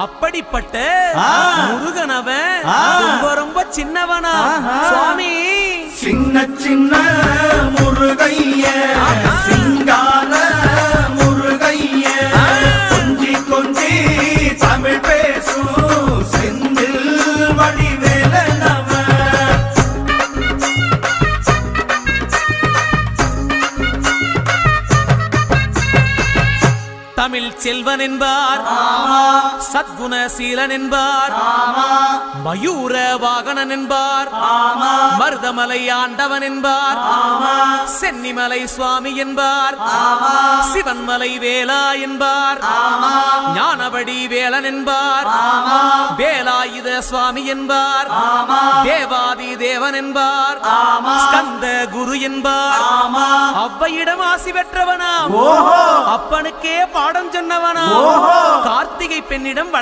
அப்படிப்பட்ட முருகனவன் ரொம்ப ரொம்ப சின்னவனா சுவாமி. சின்ன சின்ன முருகைய சிங்கார முருகைய கொஞ்சி கொஞ்சி தமிழ் பேசும் செந்தில் வடிவேலனவன். தமிழ் செல்வன் என்பார், சத்குணசீலன் என்பார், மயூர வாகனன் என்பார், மருதமலை ஆண்டவன் என்பார், சென்னிமலை சுவாமி என்பார், சிவன்மலை வேலா என்பார், ஞானபடி வேலன் என்பார், வேலாயுத சுவாமி என்பார், தேவாதி தேவன் என்பார், ஸ்கந்த குரு என்பார், அவ்வையிடம் ஆசி பெற்றவனாம், அப்பனுக்கே பாடம் சொன்னவனா, கார்த்திகை பெண்ணிடம்